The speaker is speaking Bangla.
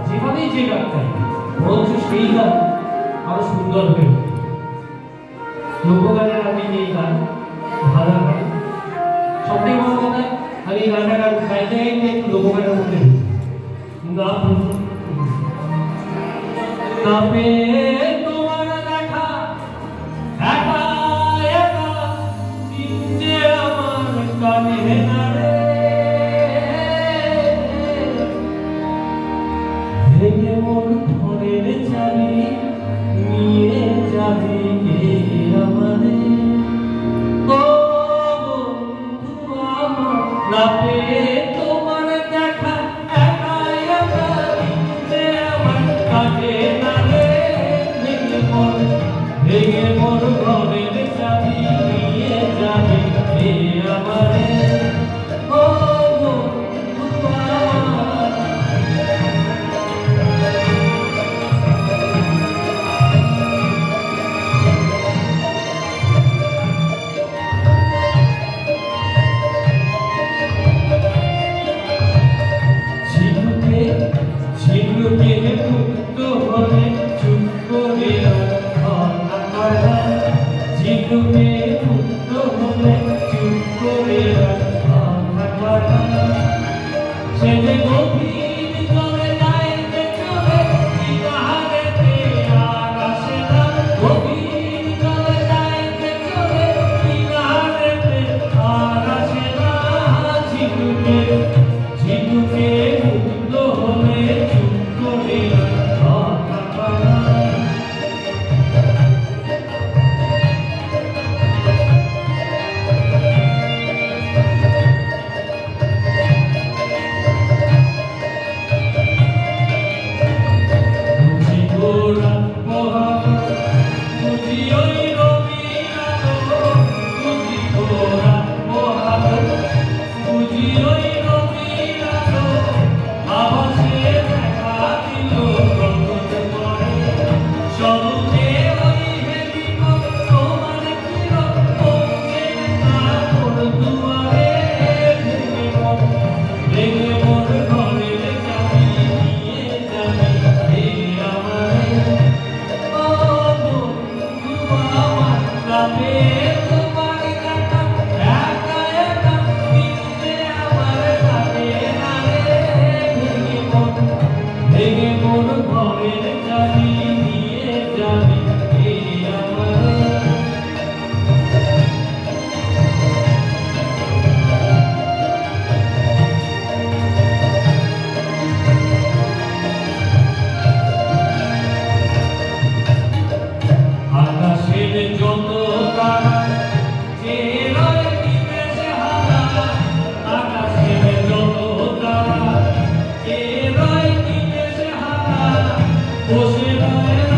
যেভাবেই যে গান গাই বরঞ্চ সেই গান আরো সুন্দর হয়ে ওঠে। লোকগানের আমি এই গান ভালো গান, সবথেকে বড় কথা আমি এই গানটা গাইতে গাইতে একটু লোকগানের মধ্যে না না পেয়ে তোমার দেখা একা একা দিন যে আমার কানে না রে, ভেঙে মোর ঘরের চাবি নিয়ে যাবি কে আমারে, ও বন্ধু আমার না পেয়ে তোমার দেখা একা একা দিন যে আমার কানে না রে, ভেঙে মোর ঘরের চাবি নিয়ে যাবি কে আমারে, ও বন্ধু আমার। ঝিনুকে মুক্ত হলে চুপ করে রাখা করা, ঝিনুকে মুক্ত হলে চুপ করে রাখা করা, সে যে গভীর জলে যাইতে চলে কিনারেতে আর আসে না, গভীর জলে যাইতে চলে কিনারেতে আর আসে না, ঝিনুকে ঝিনুকে মুক্ত হলে চুপ করে রাখা করা। বুঝি গোরা মহাবত বুঝি ওই রবির আলো, বুঝি গোরা মহাবত বুঝি ওই রবির আলো, আভাসে দেখা দিল গগন করে, স্বরূপে ওই হেলিক তোমার কিরণ পৌঁছে না মোর দুয়ারে, ভেঙে মোর ঘরের চাবি নিয়ে যাবি হে আমারে, ও বন্ধু আমার না পেয়ে তোমার দেখা একা একা দিন যে আমার কানে না রে, ভেঙে মোর ঘরের চাবি নিয়ে যাবি হে আমারে। আকাশের যত তারা চেয়ে রয় নিমেষে হারা, আকাশের যত তারা চেয়ে রয় নিমেষে হারা, বসে রয়